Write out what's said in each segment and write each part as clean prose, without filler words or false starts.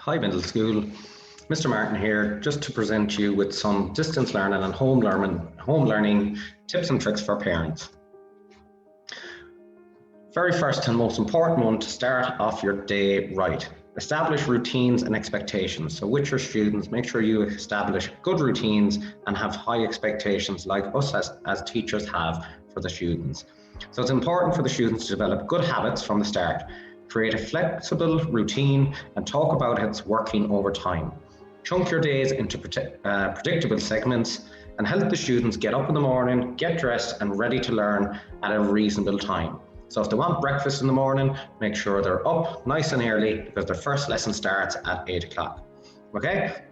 Hi Middle School, Mr. Martin here, just to present you with some distance learning and home learning tips and tricks for parents. Very first and most important one, to start off your day right. Establish routines and expectations. So with your students, make sure you establish good routines and have high expectations like us as teachers have for the students. So it's important for the students to develop good habits from the start. Create a flexible routine and talk about how it's working over time. Chunk your days into predictable segments and help the students get up in the morning, get dressed and ready to learn at a reasonable time. So if they want breakfast in the morning, make sure they're up nice and early because their first lesson starts at 8 o'clock. Okay?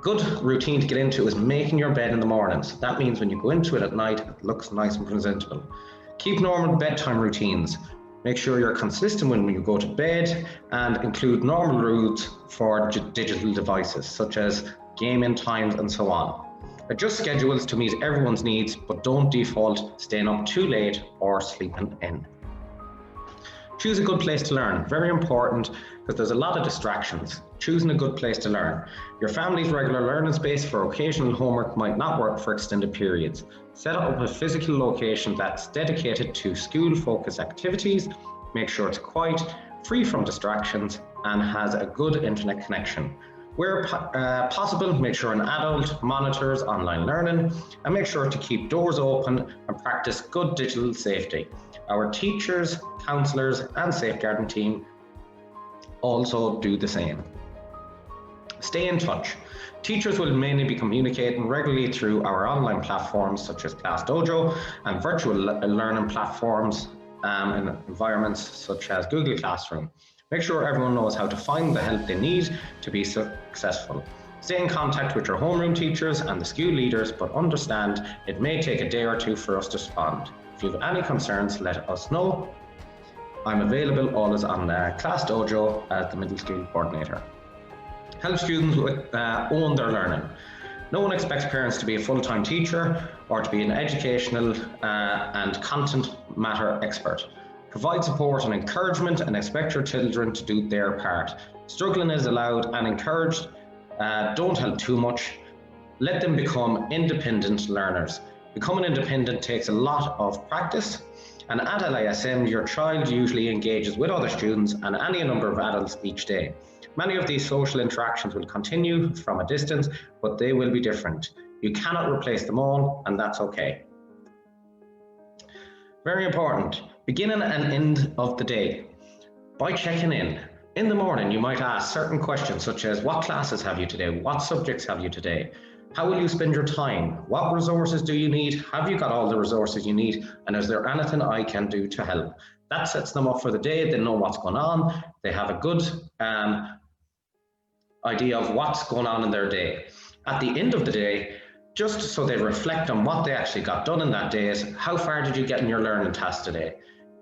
Good routine to get into is making your bed in the morning. So that means when you go into it at night, it looks nice and presentable. Keep normal bedtime routines. Make sure you're consistent when you go to bed and include normal rules for digital devices, such as gaming times and so on. Adjust schedules to meet everyone's needs, but don't default staying up too late or sleeping in. Choose a good place to learn. Very important because there's a lot of distractions. Choosing a good place to learn. Your family's regular learning space for occasional homework might not work for extended periods. Set up a physical location that's dedicated to school-focused activities. Make sure it's quiet, free from distractions, and has a good internet connection. Where possible, make sure an adult monitors online learning and make sure to keep doors open and practice good digital safety. Our teachers, counsellors and safeguarding team also do the same. Stay in touch. Teachers will mainly be communicating regularly through our online platforms such as ClassDojo and virtual learning platforms in environments such as Google Classroom. Make sure everyone knows how to find the help they need to be successful. Stay in contact with your homeroom teachers and the school leaders, but understand it may take a day or two for us to respond. If you have any concerns, let us know. I'm available always on ClassDojo as the middle school coordinator. Help students own their learning. No one expects parents to be a full-time teacher or to be an educational and content matter expert. Provide support and encouragement and expect your children to do their part. Struggling is allowed and encouraged. Don't help too much. Let them become independent learners. Becoming independent takes a lot of practice. And at LISM, your child usually engages with other students and any number of adults each day. Many of these social interactions will continue from a distance, but they will be different. You cannot replace them all, and that's okay. Very important, beginning and end of the day. By checking in. In the morning, you might ask certain questions such as, what classes have you today? What subjects have you today? How will you spend your time? What resources do you need? Have you got all the resources you need? And is there anything I can do to help? That sets them up for the day. They know what's going on. They have a good idea of what's going on in their day. At the end of the day, just so they reflect on what they actually got done in that day is, how far did you get in your learning task today?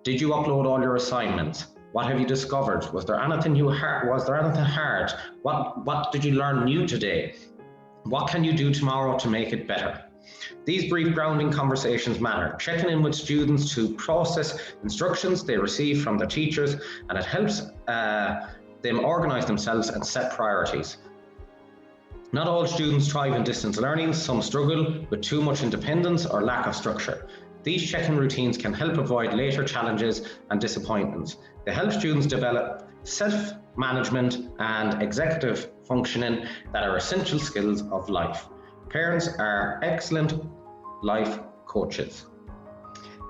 Did you upload all your assignments? What have you discovered? Was there anything hard? What did you learn new today? What can you do tomorrow to make it better? These brief grounding conversations matter. Checking in with students to process instructions they receive from their teachers, and it helps them organize themselves and set priorities. Not all students thrive in distance learning. Some struggle with too much independence or lack of structure. These check-in routines can help avoid later challenges and disappointments. They help students develop self-management and executive functioning that are essential skills of life. Parents are excellent life coaches.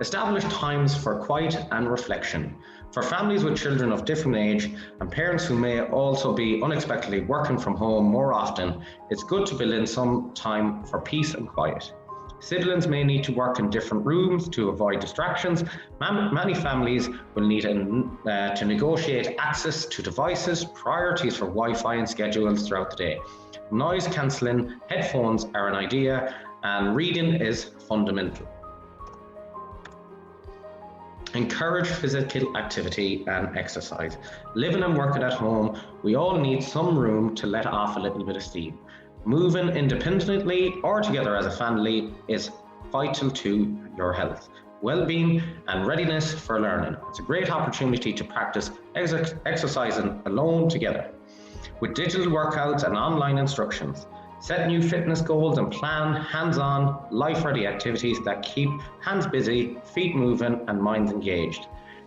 Establish times for quiet and reflection. For families with children of different age and parents who may also be unexpectedly working from home more often, it's good to build in some time for peace and quiet. Siblings may need to work in different rooms to avoid distractions. Many families will need to negotiate access to devices, priorities for Wi-Fi and schedules throughout the day. Noise cancelling headphones are an idea, and reading is fundamental. Encourage physical activity and exercise. Living and working at home, we all need some room to let off a little bit of steam. Moving independently or together as a family is vital to your health, well-being and readiness for learning. It's a great opportunity to practice exercising alone together. with digital workouts and online instructions. Set new fitness goals and plan hands-on, life-ready activities that keep hands busy, feet moving, and minds engaged.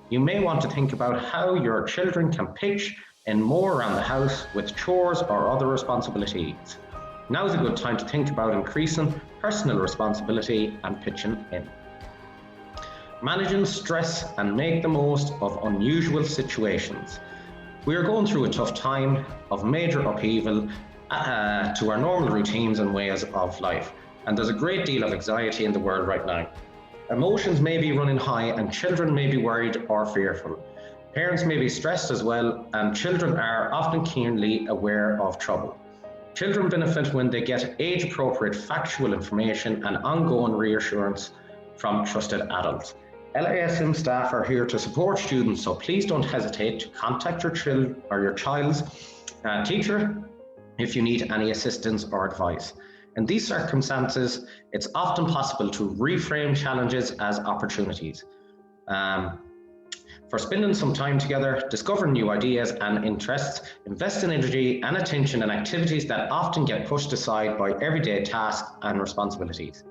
You may want to think about how your children can pitch in more around the house with chores or other responsibilities. Now is a good time to think about increasing personal responsibility and pitching in. Managing stress and make the most of unusual situations. We are going through a tough time of major upheaval to our normal routines and ways of life. And there's a great deal of anxiety in the world right now. Emotions may be running high and children may be worried or fearful. Parents may be stressed as well, and children are often keenly aware of trouble. Children benefit when they get age-appropriate factual information and ongoing reassurance from trusted adults. LASM staff are here to support students, so please don't hesitate to contact your child's teacher if you need any assistance or advice. In these circumstances, it's often possible to reframe challenges as opportunities. For spending some time together, discovering new ideas and interests, invest in energy and attention in activities that often get pushed aside by everyday tasks and responsibilities.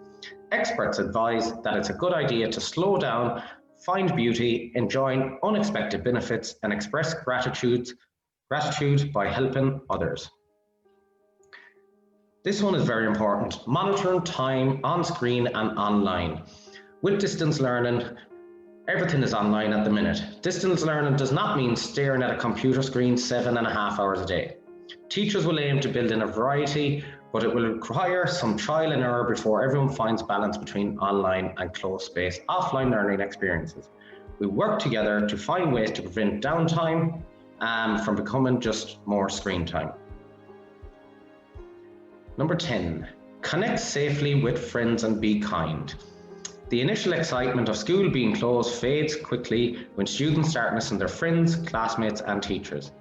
Experts advise that it's a good idea to slow down, find beauty, enjoy unexpected benefits, and express gratitude by helping others. This one is very important. Monitoring time on screen and online. With distance learning, everything is online at the minute. Distance learning does not mean staring at a computer screen 7.5 hours a day. Teachers will aim to build in a variety, but it will require some trial and error before everyone finds balance between online and close-space offline learning experiences. We work together to find ways to prevent downtime from becoming just more screen time. Number 10, connect safely with friends and be kind. The initial excitement of school being closed fades quickly when students start missing their friends, classmates, and teachers.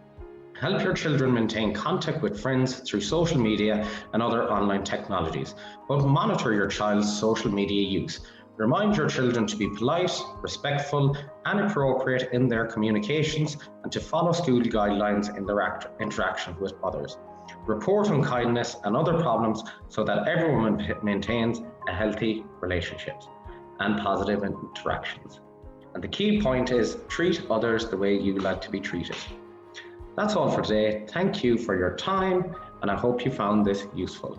Help your children maintain contact with friends through social media and other online technologies, but monitor your child's social media use. Remind your children to be polite, respectful, and appropriate in their communications and to follow school guidelines in their interactions with others. Report on kindness and other problems so that everyone maintains a healthy relationships and positive interactions. And the key point is treat others the way you like to be treated. That's all for today. Thank you for your time, and I hope you found this useful.